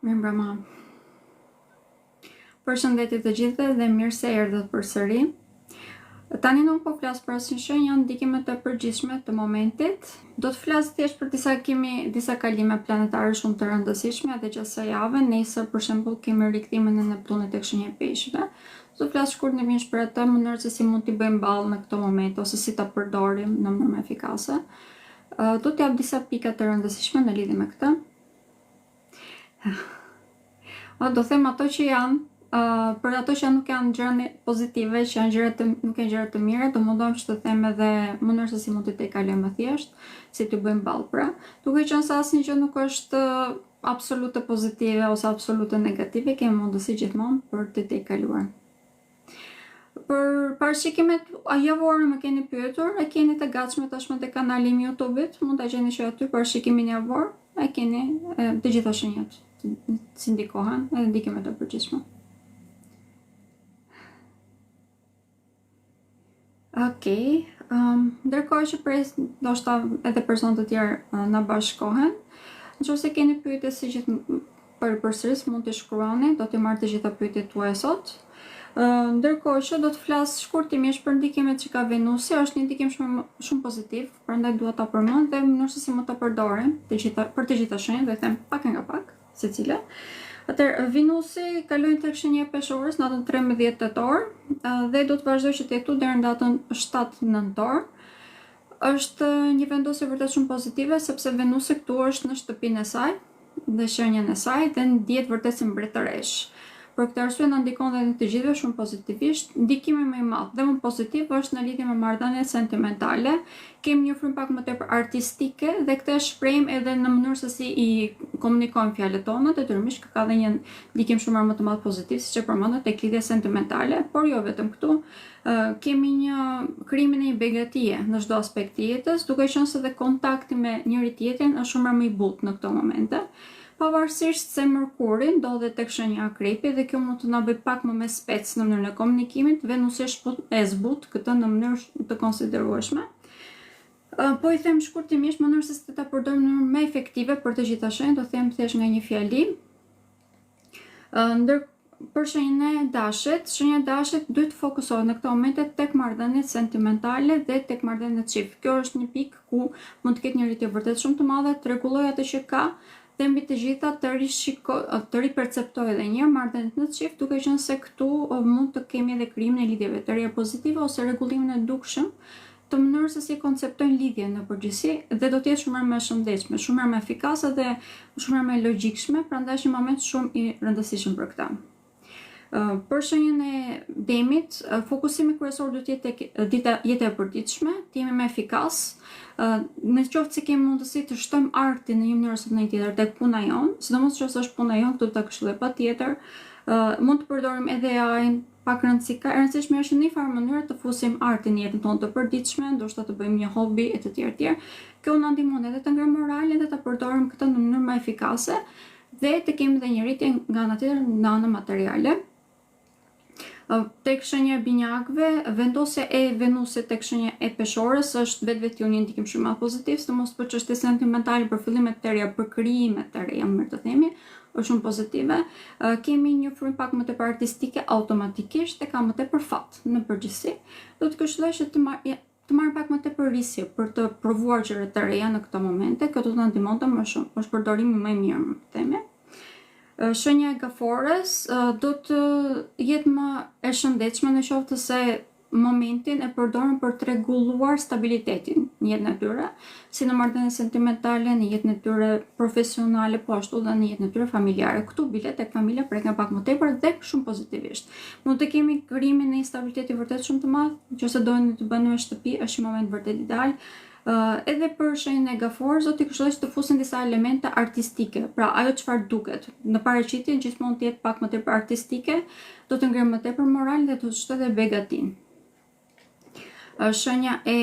Mirëmbrëma. Përshëndetje të gjithëve dhe mirë se erdhët përsëri. Tani nuk po flas për asnjë shenjë ndikime të përgjithshme të momentit. Do të flas thjesht për disa kalime planetare shumë të rëndësishme edhe gjatë kësaj jave. Nesër për shembull kemi rikthimin e Neptunit tek shenja e Peshqve. Do të flas shkurtimisht për atë mënyrë se si mund t'i bëjmë ballë në këto momente ose si ta përdorim në mënyrë më efikase. Do të jap disa pika të rëndësishme në lidhje me këtë. Do them ato që janë, për ato që nuk janë gjëra pozitive, që janë nuk janë gjëra të mira, do mundohem që të them edhe mënyrë se si mund t'i kalojmë më thjesht, si t'i bëjmë ballë pra. Duke qenë se asnjë gjë nuk është absolute pozitive ose absolute negative, kemi mundësi gjithmonë për t'i kaluar. Për parashikimet javore më keni pyetur, e keni të gatshme tashmë te kanali im YouTube-it, mund ta gjeni që aty parashikimin javor, e keni të gjitha shenjat si ndikohen edhe ndikimet e përgjithshme. Okej, ndërkohë që pres ndoshta edhe personë të tjerë na bashkohen, nëse keni pyetje si gjithë përsëris mund t'i shkruani, do t'i marr të gjitha pyetjet tuaja sot. Ndërkohë që do të flas shkurtimisht për ndikimet që ka Venusi, është një ndikim shumë pozitiv, prandaj dua ta përmend dhe mënyrë se si mund ta përdorim për të gjitha shenjat, do të them pak nga pak secila. Atëherë Venusi kaloi tek shenja e Peshorës në datën 13 tetor dhe do të vazhdojë që të jetë deri në datën 7 nëntor. Është një vendosje vërtet shumë pozitive sepse Venusi këtu është në shtëpinë e saj dhe shenjën e saj dhe ndihet vërtet si mbretëresh. Për këtë arsye na ndikon edhe të gjithëve shumë pozitivisht. Ndikimi më i madh dhe më pozitiv është në lidhje me marrëdhëniet sentimentale. Kemi një frymë pak më tepër artistike dhe këtë shprehim edhe në mënyrë se si i komunikojmë fjalët tona, detyrimisht ka edhe një ndikim shumë më të madh pozitiv, siç e përmendëm tek lidhja sentimentale, por jo vetëm këtu. Kemi një krijimin e një begatie në çdo aspekt të jetës, duke qenë se edhe kontakti me njëri tjetrin është shumë më i butë në këto momente. Pavarësisht se Merkuri ndodhet tek shenja Akrepi dhe kjo mund të na bëj pak më me spec në mënyrën e komunikimit, Venusi e zbut këtë në mënyrë të konsiderueshme. Po i them shkurtimisht mënyrë se si ta përdorim në mënyrë më efektive për të gjitha shenjat, do them thjesht nga një fjali. Për shenjën e Dashit, shenja e Dashit duhet të fokusohet në këto momente tek marrëdhëniet sentimentale dhe tek marrëdhëniet çift. Kjo është një pikë ku mund të ketë një rritje vërtet shumë të madhe, të rregullojë atë që ka dhe mbi të gjitha të riperceptoj edhe një herë marrëdhëniet në çift, duke qenë se këtu mund të kemi edhe krijimin e lidhjeve të reja pozitive ose rregullimin e dukshëm të mënyrës se si konceptojnë lidhjen në përgjithësi dhe do të jetë shumë më e shëndetshme, shumë më efikase dhe shumë më logjikshme, prandaj është një moment shumë i rëndësishëm për këtë. Për shenjën e Demit, fokusimi kryesor duhet të jetë tek jeta e përditshme, të jemi më efikas. Në qoftë se kemi mundësi të shtojmë artin në një mënyrë ose në një tjetër tek puna jonë, sidomos nëse është puna jonë, këtu ta këshilloj patjetër. Mund të përdorim edhe AI-n, pak rëndësi ka. E rëndësishme është në një farë mënyrë të fusim artin në jetën tonë të përditshme, ndoshta të bëjmë një hobi e të tjerë. Kjo na ndihmon edhe të ngrenë moralin dhe ta përdorim këtë në mënyrë më efikase dhe të kemi edhe një rritje nga ana tjetër në anën materiale. Tek shenja e binjakëve, vendosja e Venusit tek shenja e Peshorës është vetveti një ndikim shumë më pozitiv, sidomos për çështje sentimentale, për fillime të reja, për krijime të reja, më të themi, është shumë pozitive. Kemi një frymë pak më tepër artistike automatikisht e ka më tepër fat në përgjithësi. Do të këshilloj që të marrim pak më tepër risje për të provuar gjëra të reja në këto momente. Kjo do të na ndihmonte më shumë, është përdorimi më i mirë, më të themi. Shenja e Gafores do të jetë më e shëndetshme në qoftë se momentin e përdoren për të rregulluar stabilitetin në jetën e tyre, si në marrëdhënie sentimentale, në jetën e tyre profesionale, po ashtu edhe në jetën e tyre familjare. Këtu bile tek familja preken pak më tepër dhe shumë pozitivisht. Mund të kemi krijimin e një stabiliteti vërtet shumë të madh, nëse doni të bëni në shtëpi, është një moment vërtet ideal. Edhe për shenjën e Gaforës do t'i këshilloj të fusin disa elemente artistike, pra ajo çfarë duket në paraqitje gjithmonë të jetë pak më tepër artistike, do të ngrenë më tepër moral dhe do të shtojë edhe begatin. Shenja e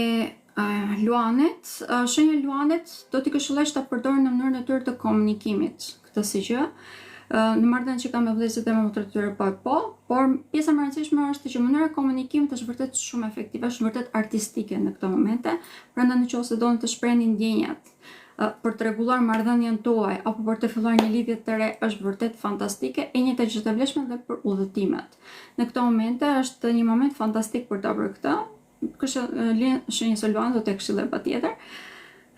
Luanit, do t'i këshilloj ta përdorin në mënyrën e tyre të komunikimit këtë si gjë. Në marrëdhënie që kam me vëllezërit e me motrat e tyre po, por pjesa më e rëndësishme është që mënyra e komunikimit është vërtet shumë efektive, është vërtet artistike në këto momente, prandaj nëse doni të shprehni ndjenjat për të rregulluar marrëdhënien tuaj apo për të filluar një lidhje të re është vërtet fantastike, e njëjta gjë është e vlefshme edhe për udhëtimet. Në këto momente është një moment fantastik për ta bërë këtë. Shenja Solvana do të këshilloj patjetër.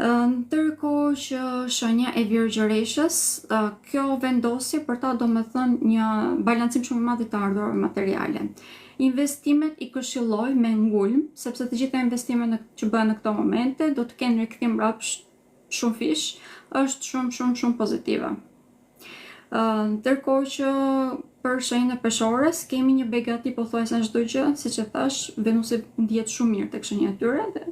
Ndërkohë që shenja e Virgjëreshës, kjo vendosje për ta do me thënë një balancim shumë i madh të ardhurave materiale. Investimet i këshilloj me ngulm, sepse të gjitha investimet që bëhen në këto momente do të kenë rikthim mbrapsht shumë fish, është shumë pozitive. Ndërkohë që për shenjën e Peshores kemi një begati pothuajse në çdo gjë, siç e thash, Venusi ndihet shumë mirë tek shenja e tyre dhe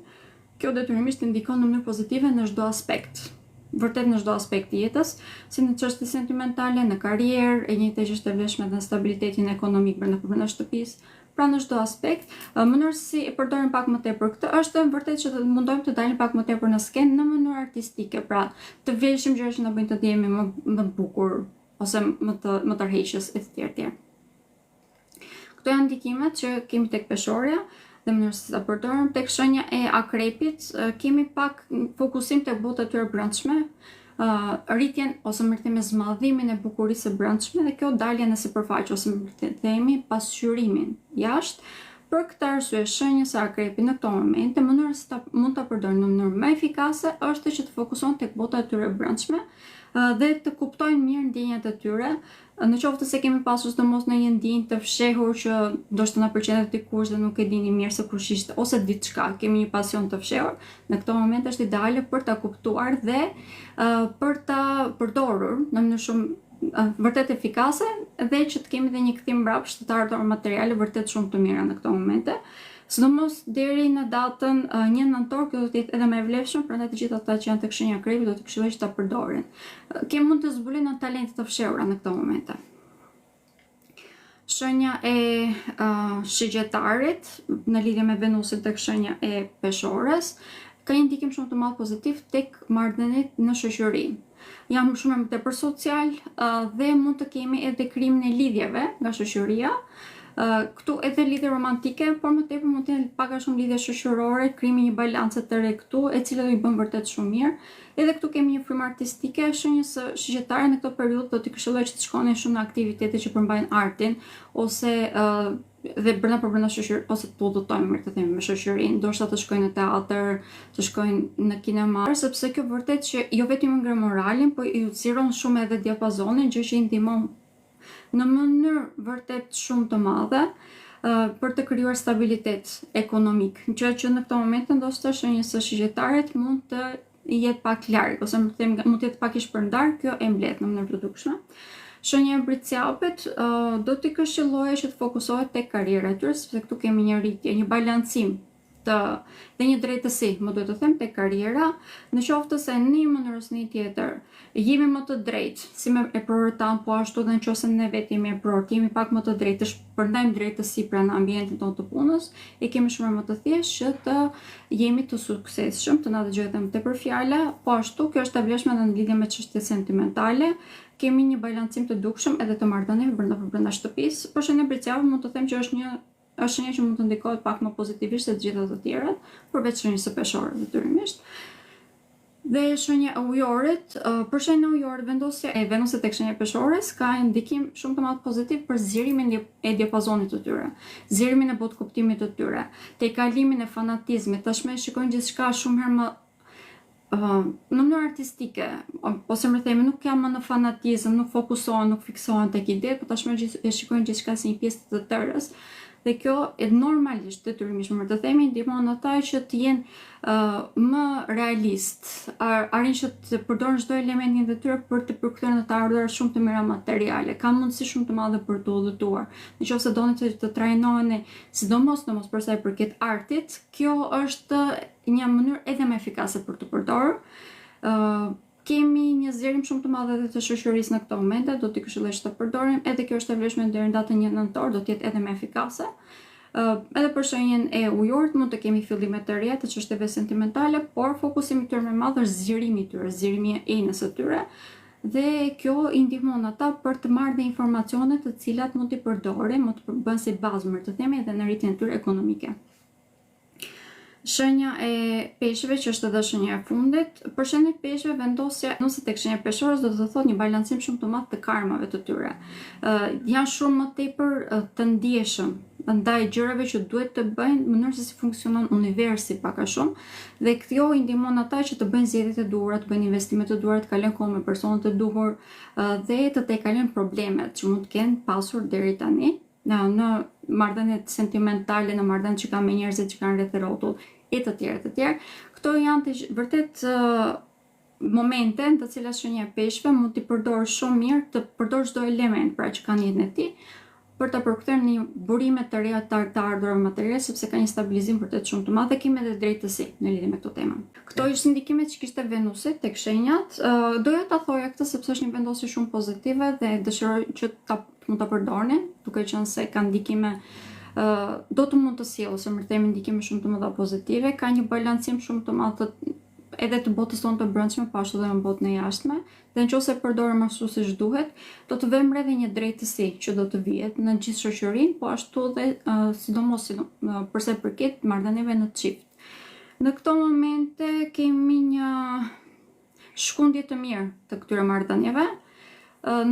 kjo detyrimisht ndikon në mënyrë pozitive në çdo aspekt. Vërtet në çdo aspekt të jetës, si në çështje sentimentale, në karrierë, e njëjta gjë është e vlefshme në stabilitetin ekonomik brenda shtëpisë. Pra në çdo aspekt, mënyrë si e përdorim pak më tepër këtë është vërtet që të mundojmë të dalim pak më tepër në skenë në mënyrë artistike, pra të vlefshim gjëra që na bëjnë të ndihemi më të bukur ose më të tërheqës etj. Këto janë ndikimet që kemi tek Peshorja dhe mënyrë se ta përdorim. Tek shenja e Akrepit kemi pak fokusim tek bota e tyre brendshme, rritjen ose më themi zmadhimin e bukurisë së brendshme dhe kjo dalje në sipërfaqe ose më themi pasqyrimin jashtë. Për këtë arsye shenjës së Akrepit në këto momente mënyra se mund ta përdorin në mënyrë më efikase është që të fokusohen tek bota e tyre brendshme dhe të kuptojnë mirë ndjenjat e tyre, në qoftë se kemi pasur sidomos në një ndjenjë të fshehur që ndoshta na pëlqen dikush dhe nuk e dini mirë se kush ishte ose diçka, kemi një pasion të fshehur, në këto momente është ideale për ta kuptuar dhe për ta përdorur në mënyrë shumë vërtet efikase dhe që të kemi dhe një kthim mbrapsht të ardhur materiale vërtet shumë të mira në këto momente. Sidomos deri në datën 1 nëntor, kjo do të jetë edhe më e vlefshme, prandaj të gjithë ata që janë tek shenja e Akrepit do të këshilloj që ta përdorin. Kemi mund të zbulojnë në talente të fshehura në këto momente. Shenja e Shigjetarit në lidhje me Venusin tek shenja e Peshores ka një ndikim shumë të madh pozitiv tek marrëdhëniet në shoqëri. Jam shumë më tepër social dhe mund të kemi edhe krimin e lidhjeve nga shoqëria. Këtu edhe lidhje romantike, por më tepër mund të jenë pak a shumë lidhje shoqërore, krimi një balance të re këtu, e cila do i bën vërtet shumë mirë. Edhe këtu kemi një frymë artistike, shenjës së Shigjetarit në këtë periudhë do t'i këshilloj që të shkonin shumë në aktivitete që përmbajnë artin ose dhe brenda shoqërisë ose të udhëtojnë mirë të themi me shoqërinë, ndoshta të shkojnë në teatr, të shkojnë në kinema, sepse kjo vërtet që jo vetëm ngre moralin, po i utësiron shumë edhe diapazonin, gjë që i ndihmon në mënyrë vërtet shumë të madhe për të krijuar stabilitet ekonomik. Gjë që në këto momente ndoshta shenjës së Shigjetarit mund të jetë pak larg ose më them mund të jetë pak i shpërndar, kjo e mbledh në mënyrë të dukshme. Shenja e Bricjapit do t'i këshilloja që të fokusohet tek karriera e tyre, sepse këtu kemi një rritje, një balancim dhe një drejtësi, më duhet të them, tek karriera, në qoftë se në një mënyrë ose në tjetër jemi më të drejtë, si me e prorëtan, po ashtu dhe nëse ne vetë jemi e prorët, jemi pak më të drejtë, të shpërndajmë drejtësi pranë ambientit tonë të punës, e kemi shumë më të thjeshtë që të jemi të suksesshëm, të na dëgjohet më tepër fjala, po ashtu kjo është e vlefshme në lidhje me çështje sentimentale. Kemi një balancim të dukshëm edhe të marrëdhënieve brenda shtëpisë. Për shembull, Bricjapi mund të them që është një që mund të ndikohet pak më pozitivisht se të gjitha të tjerat, përveç shenjës së Peshorit detyrimisht. Dhe shenja e Ujorit, për shenjën e Ujorit, vendosja e Venusit tek shenja e Peshores ka një ndikim shumë të madh pozitiv për zgjerimin e diapazonit të tyre, zgjerimin e botkuptimit të tyre, tejkalimin e fanatizmit. Tashmë shikojnë gjithçka shumë herë më në mënyrë artistike, ose më themi nuk jam më në fanatizëm, nuk fokusohen, nuk fiksohen tek idetë, por tashmë e shikojnë gjithçka si një pjesë të tërës. Dhe kjo normalisht detyrimisht më të themi ndihmon ata që të jenë më realist, arrin që të përdorin çdo elementin e tyre për të përkthyer në të ardhurar shumë të mira materiale. Ka mundësi shumë të madhe për të udhëtuar. Nëse doni të trajnoheni, sidomos për sa i përket artit, kjo është një mënyrë edhe më efikase për të përdorur. Kemi një zgjerim shumë të madh edhe të shoqërisë në këto momente, do t'i këshilloj që ta përdorim, edhe kjo është e vlefshme deri në datën 1 nëntor, do të jetë edhe më efikase. Edhe për shenjën e Ujorit mund të kemi fillime të reja të çështjeve sentimentale, por fokusimi i tyre më i madh është zgjerimi i tyre, zgjerimi i enës së tyre, dhe kjo i ndihmon ata për të marrë dhe informacione të cilat mund t'i përdorin, mund të bëhen si bazë më të themi edhe në rritjen e tyre ekonomike. Shenja e peshëve, që është edhe shenja e fundit, për shenjën e peshëve vendosja nëse tek shenja e peshorës do të thotë një balancim shumë të madh të karmave të tyre. Janë shumë më tepër të ndjeshëm ndaj gjërave që duhet të bëjnë, mënyrë se si funksionon universi pak a shumë, dhe kjo i ndihmon ata që të bëjnë zgjedhjet e duhura, të bëjnë investimet të duhura, të kalojnë kohë me personat e duhur dhe të tejkalojnë problemet që mund të kenë pasur deri tani në marrëdhëniet sentimentale, në marrëdhëniet që kanë me njerëzit që kanë rreth e rrotull e të tjerë të tjerë. Këto janë vërtet momente në të cilat shenja e peshëve mund t'i përdor shumë mirë, të përdor çdo element pra që kanë jetën e tij për ta përkthyer në burime të reja të ardhurave materiale, sepse ka një stabilizim vërtet shumë të madh dhe kemi edhe drejtësi në lidhje me këtë temë. Këto ishin ndikimet që kishte Venusi tek shenjat. Doja ta thoja këtë sepse është një vendosje shumë pozitive dhe dëshiroj që mund ta përdorni, duke qenë se ka ndikime do të mund të sjellë ose më themi ndikime shumë të mëdha pozitive, ka një balancim shumë të madh edhe të botës tonë të brendshme, po ashtu edhe në botën e jashtme, dhe nëse përdorëm ashtu siç duhet, do të vëmë edhe një drejtësi që do të vihet në gjithë shoqërinë, po ashtu edhe sidomos përsa i përket marrëdhënieve në çift. Në këto momente kemi një shkundje të mirë të këtyre marrëdhënieve,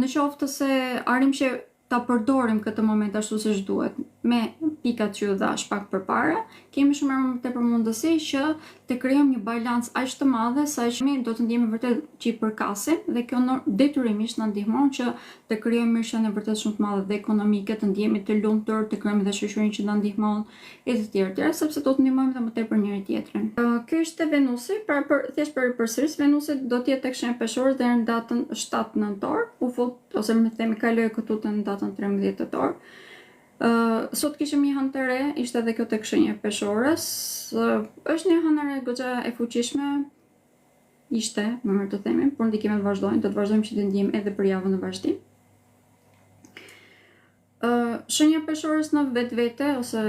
në qoftë se arrim që ta përdorim këtë moment ashtu siç duhet, me pikat që ju dhash pak përpara, kemi shumë më tepër mundësi që të krijojmë një balancë aq të madhe sa që do të ndjehemi vërtet që i përkasim, dhe kjo detyrimisht na ndihmon që të krijojmë mirëqenie vërtet shumë të madhe dhe ekonomike, të ndjehemi të lumtur, të krijojmë edhe shoqërinë që na ndihmon e të tjerë, sepse do të ndihmojmë edhe më tepër njëri tjetrin. Ky ishte Venusi, pra thjesht për përsëris, Venusi do të jetë tek shenja peshorës deri në datën 7 nëntor, u fut ose më themi kaloi këtu në datën 13 tetor. Sot kishim një hënë të re, ishte edhe kjo tek shenja e peshorës. Është një hënë goxha e fuqishme, ishte, më mirë të themi, por ndikimet vazhdojnë, do të vazhdojmë që të ndjejmë edhe për javën në vazhdim. Shenja e peshorës në vetvete ose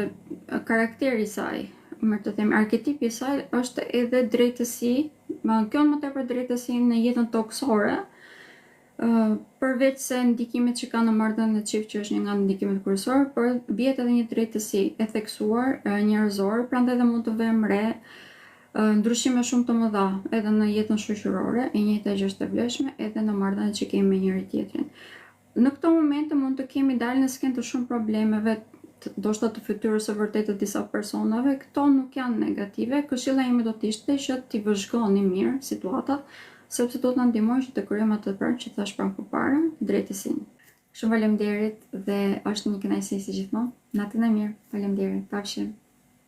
karakteri i saj, më mirë të themi, arketipi i saj është edhe drejtësi, kjo më tepër drejtësi në jetën toksore. Përveç se ndikimet që ka në marrëdhënien e çift, që është një nga ndikimet kryesore, por vjet edhe një drejtësi e theksuar njerëzore, prandaj edhe mund të vëmë re ndryshime shumë të mëdha edhe në jetën shoqërore, e njëjta gjë është e vlefshme edhe në marrëdhëniet që kemi me njëri tjetrin. Në këto momente mund të kemi dalë në skenë të shumë problemeve, ndoshta të fytyrës së vërtetë të disa personave. Këto nuk janë negative, këshilla ime do të ishte që t'i vëzhgoni mirë situatat, sepse do të na ndihmojë që të krijojmë atë që thash pranë përpara, drejtësinë. Shumë faleminderit dhe është një kënaqësi si gjithmonë. Natën e mirë. Faleminderit. Pafshim.